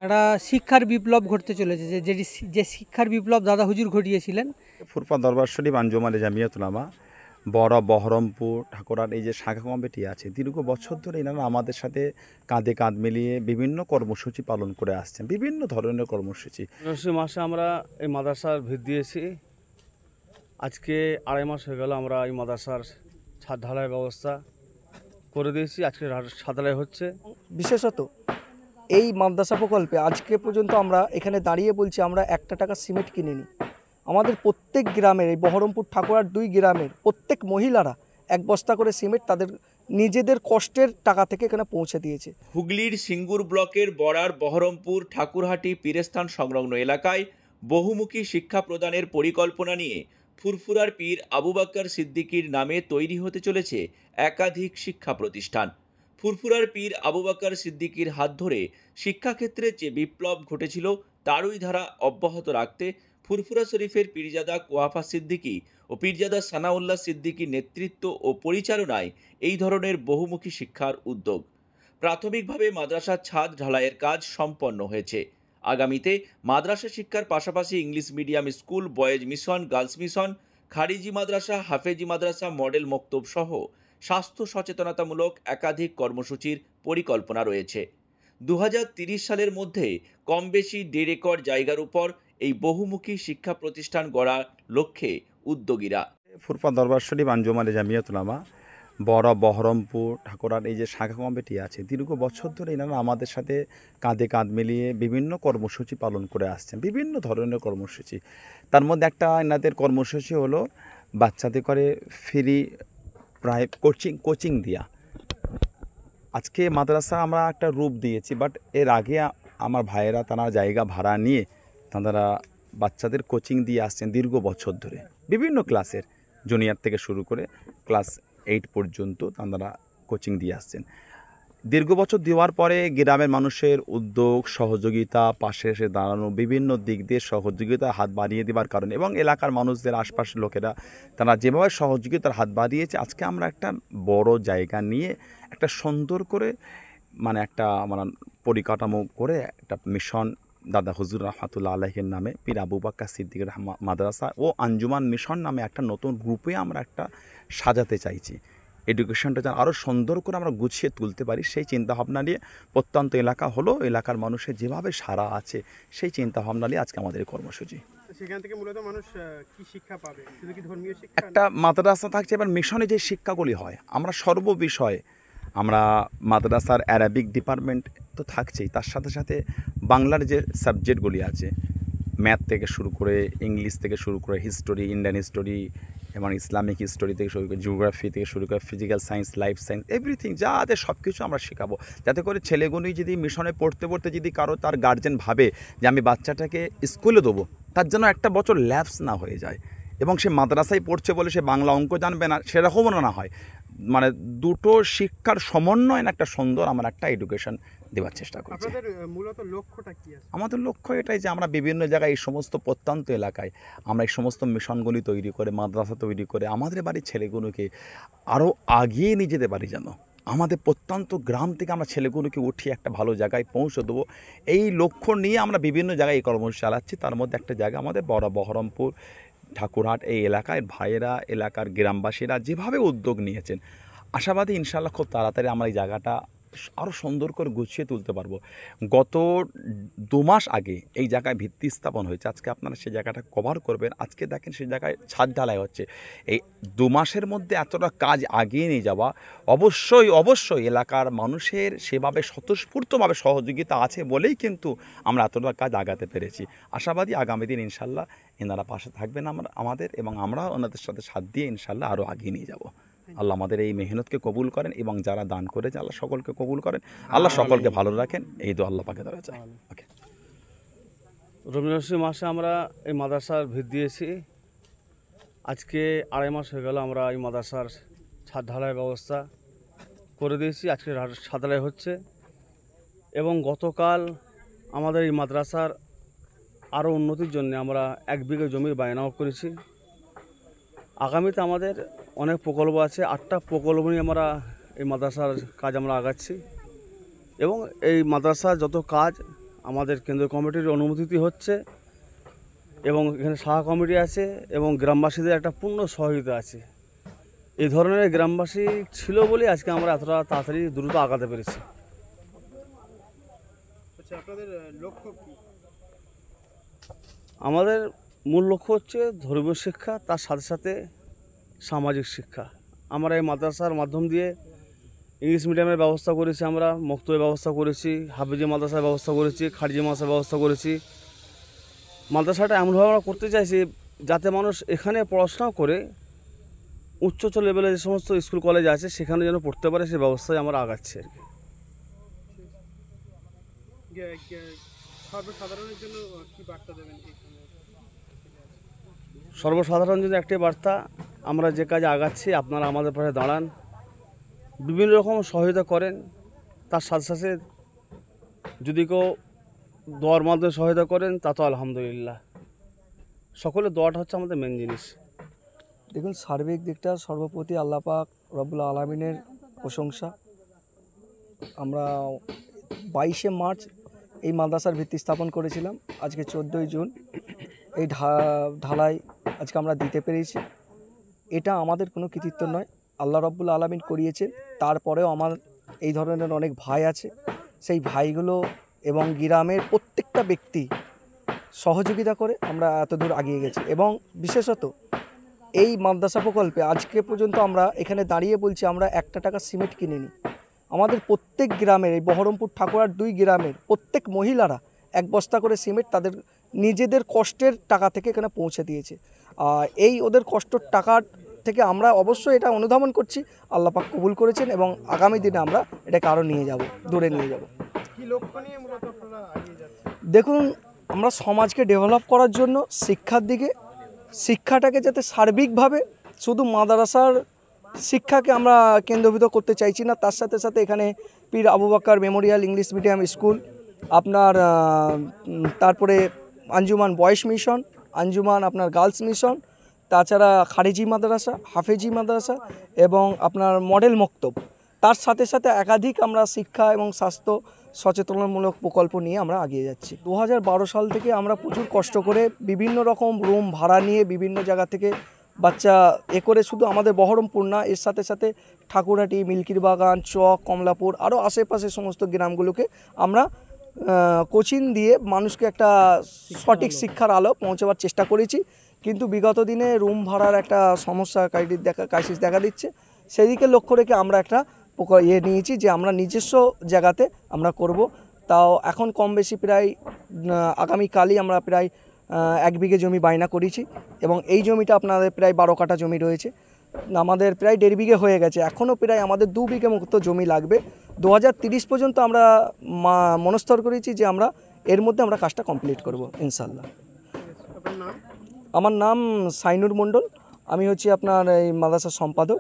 একটা শিক্ষার বিপ্লব ঘটতে চলেছে, যে শিক্ষার বিপ্লব দাদা হুজুর ঘটিয়েছিলেন। ফুরফা দরবার শরীফ আঞ্জুমানে জামিয়াতুল উলামা বড় বহরমপুর ঠাকুরার এই যে শাখা কমিটি আছে, দীর্ঘ বছর ধরে এনারা আমাদের সাথে কাঁধে কাঁধ মিলিয়ে বিভিন্ন কর্মসূচি পালন করে আসছেন, বিভিন্ন ধরনের কর্মসূচি। মাসে আমরা এই মাদ্রাসার ভিত দিয়েছি। আজকে 2.5 মাস হয়ে গেল আমরা এই মাদ্রাসার ছাদ ঢালাই ব্যবস্থা করে দিয়েছি। আজকে ছাদ ঢালাই হচ্ছে। বিশেষত এই মাদ্রাসা প্রকল্পে আজকে পর্যন্ত আমরা এখানে দাঁড়িয়ে বলছি আমরা 1 টাকা সিমেন্ট কিনিনি। আমাদের প্রত্যেক গ্রামের এই বহরমপুর ঠাকুরার 2 গ্রামের প্রত্যেক মহিলারা 1 বস্তা করে সিমেন্ট তাদের নিজেদের কষ্টের টাকা থেকে এখানে পৌঁছে দিয়েছে। হুগলির সিঙ্গুর ব্লকের বড়ার বহরমপুর ঠাকুরহাটি পীরস্থান সংলগ্ন এলাকায় বহুমুখী শিক্ষা প্রদানের পরিকল্পনা নিয়ে ফুরফুরার পীর আবু বকর সিদ্দিকীর নামে তৈরি হতে চলেছে একাধিক শিক্ষা প্রতিষ্ঠান। ফুরফুরার পীর আবু বকর সিদ্দিকীর হাত ধরে শিক্ষাক্ষেত্রে যে বিপ্লব ঘটেছিল তারই ধারা অব্যাহত রাখতে ফুরফুরা শরীফের পীরজাদা কোয়াফা সিদ্দিকী ও পীরজাদা সানাউল্লাহ সিদ্দিকীর নেতৃত্ব ও পরিচালনায় এই ধরনের বহুমুখী শিক্ষার উদ্যোগ। প্রাথমিকভাবে মাদ্রাসার ছাদ ঢালাইয়ের কাজ সম্পন্ন হয়েছে। আগামীতে মাদ্রাসা শিক্ষার পাশাপাশি English medium school, boys mission, girls mission, খারিজি মাদ্রাসা, হাফেজি মাদ্রাসা, মডেল মক্তব সহ স্বাস্থ্য সচেতনতামূলক একাধিক কর্মসূচির পরিকল্পনা রয়েছে। 2030 সালের মধ্যে কম বেশি 1.5 একর জায়গার উপর এই বহুমুখী শিক্ষা প্রতিষ্ঠান গড়ার লক্ষ্যে উদ্যোগীরা। ফুরফা দরবার শরীফ আঞ্জুমানে জামিয়াতুল উলামা বড় বহরমপুর ঠাকুরার এই যে শাখা কমিটি আছে, দীর্ঘ বছর ধরে এনারা আমাদের সাথে কাঁধে কাঁধ মিলিয়ে বিভিন্ন কর্মসূচি পালন করে আসছেন, বিভিন্ন ধরনের কর্মসূচি। তার মধ্যে একটা এনাদের কর্মসূচি হলো বাচ্চাদের করে ফ্রি প্রায় কোচিং দেওয়া। আজকে মাদ্রাসা আমরা একটা রূপ দিয়েছি, বাট এর আগে আমার ভাইয়েরা তারা জায়গা ভাড়া নিয়ে তারা বাচ্চাদের কোচিং দিয়ে আসছেন দীর্ঘ বছর ধরে, বিভিন্ন ক্লাসের জুনিয়র থেকে শুরু করে ক্লাস 8 পর্যন্ত তারা কোচিং দিয়ে আসছেন। দীর্ঘ বছর দেওয়ার পরে গ্রামের মানুষের উদ্যোগ, সহযোগিতা, পাশে এসে দাঁড়ানো, বিভিন্ন দিক দিয়ে সহযোগিতার হাত বাড়িয়ে দেওয়ার কারণে এবং এলাকার মানুষদের আশপাশের লোকেরা তারা যেভাবে সহযোগিতার হাত বাড়িয়েছে, আজকে আমরা একটা বড় জায়গা নিয়ে একটা সুন্দর করে একটা পরিকাঠামো করে একটা মিশন দাদা হুজুর রহমাতুল্লাহ আলাইহির নামে পীর আবু বকর সিদ্দিকীর মাদ্রাসা ও আঞ্জুমান মিশন নামে একটা নতুন গ্রুপে আমরা একটা সাজাতে চাইছি। এডুকেশনটা যেন আরও সুন্দর করে আমরা গুছিয়ে তুলতে পারি, সেই চিন্তাভাবনা নিয়ে প্রত্যন্ত এলাকা হলো এলাকার মানুষের যেভাবে সারা আছে সেই চিন্তাভাবনা নিয়ে আজকে আমাদের কর্মসূচি। সেখান থেকে মূলত মানুষ কি শিক্ষা পাবে? শুধু কি ধর্মীয় শিক্ষা? একটা মাদ্রাসা থাকছে, এবার মিশনে যে শিক্ষাগুলি হয় আমরা সর্ববিষয়ে আমরা মাদ্রাসার অ্যারাবিক ডিপার্টমেন্ট তো থাকছেই, তার সাথে সাথে বাংলার যে সাবজেক্টগুলি আছে, ম্যাথ থেকে শুরু করে ইংলিশ থেকে শুরু করে হিস্টোরি, ইন্ডিয়ান হিস্টোরি এবং ইসলামিক হিস্টোরি থেকে শুরু করে জিওগ্রাফি থেকে শুরু করে physical science, life science, everything যা আছে সব কিছু আমরা শেখাবো, যাতে করে ছেলেগুলি যদি মিশনে পড়তে পড়তে যদি কারো তার গার্জেন ভাবে যে আমি বাচ্চাটাকে স্কুলে দেবো, তার জন্য একটা বছর ল্যাপস না হয়ে যায় এবং সে মাদ্রাসায় পড়ছে বলে সে বাংলা অঙ্ক জানবে না, সেরকমও না হয়। দুটো শিক্ষার সমন্বয়ে একটা সুন্দর আমরা একটা এডুকেশন দেওয়ার চেষ্টা করছি। আপনাদের মূলত লক্ষ্যটা কি আছে? আমাদের লক্ষ্য এটাই যে আমরা বিভিন্ন জায়গায় এই সমস্ত প্রত্যন্ত এলাকায় আমরা এই সমস্ত মিশনগুলি তৈরি করে, মাদ্রাসা তৈরি করে আমাদের বাড়ির ছেলেগুলোকে আরও আগিয়ে নিয়ে যেতে পারি, যেন আমাদের প্রত্যন্ত গ্রাম থেকে আমরা ছেলেগুলোকে উঠিয়ে একটা ভালো জায়গায় পৌঁছে দেবো, এই লক্ষ্য নিয়ে আমরা বিভিন্ন জায়গায় এই কর্মসূচি চালাচ্ছি। তার মধ্যে একটা জায়গা আমাদের বড় বহরমপুর ঠাকুরহাট এই এলাকায় ভাইয়েরা, এলাকার গ্রামবাসীরা যেভাবে উদ্যোগ নিয়েছেন, আশাবাদী ইনশাআল্লাহ খুব তাড়াতাড়ি আমরা এই জায়গাটা আরও সুন্দর করে গুছিয়ে তুলতে পারবো। গত 2 মাস আগে এই জায়গায় ভিত্তি স্থাপন হয়েছে, আজকে আপনারা সেই জায়গাটা কভার করবেন। আজকে দেখেন সেই জায়গায় ছাদ ঢালাই হচ্ছে। এই 2 মাসের মধ্যে এতটা কাজ আগিয়ে নিয়ে যাওয়া, অবশ্যই এলাকার মানুষের সেভাবে স্বতঃস্ফূর্তভাবে সহযোগিতা আছে বলেই কিন্তু আমরা এতটা কাজ আগাতে পেরেছি। আশাবাদী আগামী দিন ইনশাআল্লাহ এনারা পাশে থাকবেন আমাদের, এবং আমরা ওনাদের সাথে সাথ দিয়ে ইনশাআল্লাহ আরও আগিয়ে নিয়ে যাব। আল্লাহ আমাদের এই মেহনতকে কবুল করেন এবং যারা দান করেছে আল্লাহ সকলকে কবুল করেন, আল্লাহ সকলকে ভালো রাখেন, এই দোয়া আল্লাহ পাকে দেওয়া চাই। ওকে। রমজান মাসে আমরা এই মাদ্রাসার ভিত দিয়েছি। আজকে 2.5 মাস হয়ে গেল আমরা এই মাদ্রাসার ছাদ ঢালাই ব্যবস্থা করে দিয়েছি। আজকে ছাদ ঢালাই হচ্ছে এবং গতকাল আমাদের এই মাদ্রাসার আরও উন্নতির জন্য আমরা 1 বিঘা জমির বায়নাও করেছি। আগামীতে আমাদের অনেক প্রকল্প আছে, 8টা প্রকল্প নিয়ে আমরা এই মাদ্রাসার কাজ আমরা আগাচ্ছি এবং এই মাদ্রাসার যত কাজ আমাদের কেন্দ্রীয় কমিটির অনুমোদিত হচ্ছে এবং এখানে শাখা কমিটি আছে এবং গ্রামবাসীদের একটা পূর্ণ সহযোগিতা আছে। এই ধরনের গ্রামবাসী ছিল বলে আজকে আমরা এতটা তাড়াতাড়ি দ্রুত আগাতে পেরেছি। আচ্ছা, আপনাদের লক্ষ্য কি? আমাদের মূল লক্ষ্য হচ্ছে ধর্মীয় শিক্ষা, তার সাথে সাথে সামাজিক শিক্ষা। আমরা এই মাদ্রাসার মাধ্যম দিয়ে ইংলিশ মিডিয়ামের ব্যবস্থা করেছি, আমরা মক্তবের ব্যবস্থা করেছি, হাফিজি মাদ্রাসার ব্যবস্থা করেছি, খারিজি মাদ্রাসার ব্যবস্থা করেছি। মাদ্রাসাটা এমনভাবে আমরা করতে চাইছি যাতে মানুষ এখানে পড়াশোনা করে উচ্চ লেভেলে যে সমস্ত স্কুল কলেজ আছে সেখানে যেন পড়তে পারে, সেই ব্যবস্থায় আমরা আগাচ্ছি আর কি। সর্বসাধারণের জন্য কি বার্তা দেবেন? সর্বসাধারণ জন্য একটি বার্তা, আমরা যে কাজে আগাচ্ছি আপনারা আমাদের পাশে দাঁড়ান, বিভিন্ন রকম সহায়তা করেন। তার সাথে সাথে যদি কেউ দোয়ার মাধ্যমে সহায়তা করেন তা তো আলহামদুলিল্লাহ। সকলে দোয়াটা হচ্ছে আমাদের মেন জিনিস। দেখুন, সার্বিক দিকটা সর্বপ্রতি আল্লাহ পাক রব্বুল আলামিনের প্রশংসা। আমরা 22শে মার্চ এই মাদ্রাসার ভিত্তি স্থাপন করেছিলাম। আজকে 14ই জুন এই ঢালাই আজকে আমরা দিতে পেরেছি। এটা আমাদের কোনো কৃতিত্ব নয়, আল্লাহ রব্বুল আলামিন করিয়েছে। তারপরেও আমার এই ধরনের অনেক ভাই আছে, সেই ভাইগুলো এবং গ্রামের প্রত্যেকটা ব্যক্তি সহযোগিতা করে আমরা এত দূর এগিয়ে গেছি। এবং বিশেষত এই মাদ্রাসা প্রকল্পে আজকে পর্যন্ত আমরা এখানে দাঁড়িয়ে বলছি আমরা 1 টাকা সিমেন্ট কিনিনি। আমাদের প্রত্যেক গ্রামের, এই বহরমপুর ঠাকুরার 2 গ্রামের প্রত্যেক মহিলারা 1 বস্তা করে সিমেন্ট তাদের নিজেদের কষ্টের টাকা থেকে এখানে পৌঁছে দিয়েছে। এই ওদের কষ্টের টাকা থেকে আমরা অবশ্যই এটা অনুধাবন করছি, আল্লাহ পাক কবুল করেছেন এবং আগামী দিনে আমরা এটাকে আরও নিয়ে যাব, দূরে নিয়ে যাব। কি লক্ষ্য নিয়ে মূলত আপনারা এগিয়ে যাচ্ছেন? দেখুন, আমরা সমাজকে ডেভেলপ করার জন্য শিক্ষার দিকে, শিক্ষাটাকে যাতে সার্বিকভাবে শুধু মাদ্রাসার শিক্ষাকে আমরা কেন্দ্রীভূত করতে চাইছি না, তার সাথে সাথে এখানে Pir Abu Bakar memorial English medium school, আপনার তারপরে আঞ্জুমান বয়েজ মিশন, আঞ্জুমান আপনার গার্লস মিশন, তাছাড়া খারিজি মাদ্রাসা, হাফেজি মাদ্রাসা এবং আপনার মডেল মক্তব, তার সাথে সাথে একাধিক আমরা শিক্ষা এবং স্বাস্থ্য সচেতনমূলক প্রকল্প নিয়ে আমরা এগিয়ে যাচ্ছি। 2012 সাল থেকে আমরা প্রচুর কষ্ট করে বিভিন্ন রকম রুম ভাড়া নিয়ে বিভিন্ন জায়গা থেকে বাচ্চা করে শুধু আমাদের বহরমপুর না, এর সাথে সাথে ঠাকুরহাটি, মিল্কির বাগান, চক, কমলাপুর আরও আশেপাশে সমস্ত গ্রামগুলোকে আমরা কোচিং দিয়ে মানুষকে একটা সঠিক শিক্ষার আলো পৌঁছাবার চেষ্টা করেছি। কিন্তু বিগত দিনে রুম ভাড়ার একটা সমস্যা ক্রাইসিস দেখা দিচ্ছে, সেদিকে লক্ষ্য রেখে আমরা একটা নিয়েছি যে আমরা নিজস্ব জায়গাতে আমরা করব। তাও এখন কম বেশি প্রায় আগামীকালই আমরা প্রায় 1 বিঘে জমি বায়না করেছি এবং এই জমিটা আপনাদের প্রায় 12 কাঠা জমি রয়েছে। আমাদের প্রায় 1.5 বিঘে হয়ে গেছে, এখনও প্রায় আমাদের 2 বিঘে মতো জমি লাগবে। 2030 পর্যন্ত আমরা মনস্থর করেছি যে আমরা এর মধ্যে আমরা কাজটা কমপ্লিট করব ইনশাল্লাহ। আপনার নাম? আমার নাম সাইনুর মণ্ডল, আমি হচ্ছি আপনার এই মাদ্রাসার সম্পাদক।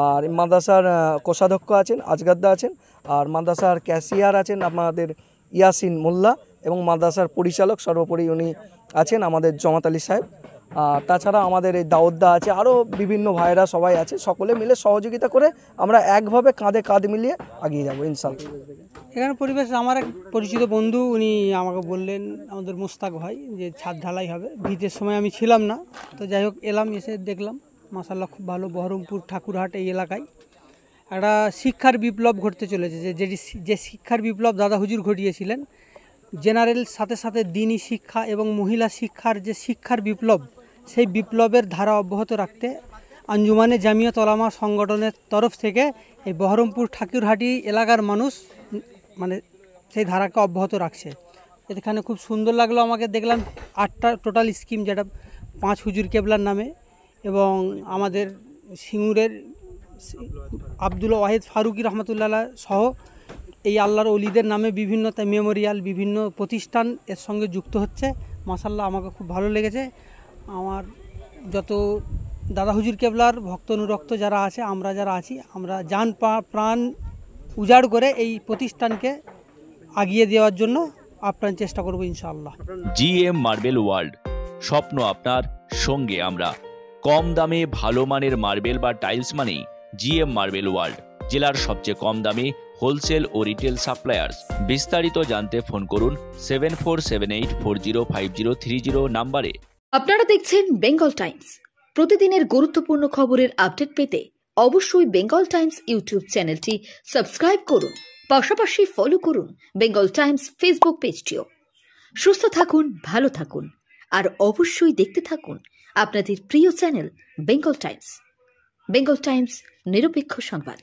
আর মাদ্রাসার কোষাধ্যক্ষ আছেন আজগাদ্দা আছেন, আর মাদ্রাসার ক্যাশিয়ার আছেন আমাদের ইয়াসিন মোল্লা, এবং মাদ্রাসার পরিচালক সর্বোপরি উনি আছেন আমাদের জমাত আলী সাহেব। তাছাড়া আমাদের এই দাউদ্দা আছে, আরও বিভিন্ন ভাইরা সবাই আছে, সকলে মিলে সহযোগিতা করে আমরা একভাবে কাঁধে কাঁধ মিলিয়ে এগিয়ে যাবো ইনশাল্লাহ। এখানে পরিবেশ, আমার এক পরিচিত বন্ধু উনি আমাকে বললেন, আমাদের মোস্তাক ভাই, যে ছাদ ঢালাই হবে। ভিতের সময় আমি ছিলাম না, তো যাই হোক এলাম, এসে দেখলাম মাশাআল্লাহ খুব ভালো। বহরমপুর ঠাকুরহাট এই এলাকায় একটা শিক্ষার বিপ্লব ঘটতে চলেছে, যে শিক্ষার বিপ্লব দাদা হুজুর ঘটিয়েছিলেন। জেনারেল সাথে সাথে দিনী শিক্ষা এবং মহিলা শিক্ষার যে শিক্ষার বিপ্লব, সেই বিপ্লবের ধারা অব্যাহত রাখতে আঞ্জুমানে জামিয়াত ওলামা সংগঠনের তরফ থেকে এই বহরমপুর ঠাকুরহাটি এলাকার মানুষ মানে সেই ধারাকে অব্যাহত রাখছে। এখানে খুব সুন্দর লাগলো আমাকে, দেখলাম 8টা টোটাল স্কিম, যেটা 5 হুজুর কেবলার নামে এবং আমাদের সিঙ্গুরের আব্দুল ওয়াহিদ ফারুকি রহমতুল্লাহ সহ এই আল্লাহর অলিদের নামে বিভিন্ন মেমোরিয়াল, বিভিন্ন প্রতিষ্ঠান এর সঙ্গে যুক্ত হচ্ছে। মাশাআল্লাহ আমাকে খুব ভালো লেগেছে। আমার যত দাদা হুজুর কেবলার ভক্ত অনুরক্ত যারা আছে, আমরা যারা আছি, আমরা জান প্রাণ উজাড় করে এই প্রতিষ্ঠানকে আগিয়ে দেওয়ার জন্য আপ্রাণ চেষ্টা করব ইনশাআল্লাহ। জিএম মার্বেল ওয়ার্ল্ড, স্বপ্ন আপনার, সঙ্গে আমরা। কম দামে ভালো মানের মার্বেল বা টাইলস মানেই জিএম মার্বেল ওয়ার্ল্ড। জেলার সবচেয়ে কম দামে হোলসেল ও রিটেল সাপ্লায়ার্স। বিস্তারিত জানতে ফোন করুন 7478405030 নম্বরে। আপনারা দেখছেন বেঙ্গল টাইমস। প্রতিদিনের গুরুত্বপূর্ণ খবরের আপডেট পেতে অবশ্যই বেঙ্গল টাইমস ইউটিউব চ্যানেলটি সাবস্ক্রাইব করুন, পাশাপাশি ফলো করুন বেঙ্গল টাইমস ফেসবুক পেজটিও। সুস্থ থাকুন, ভালো থাকুন, আর অবশ্যই দেখতে থাকুন আপনাদের প্রিয় channel Bengal Times. Bengal Times, নিরপেক্ষ সংবাদ।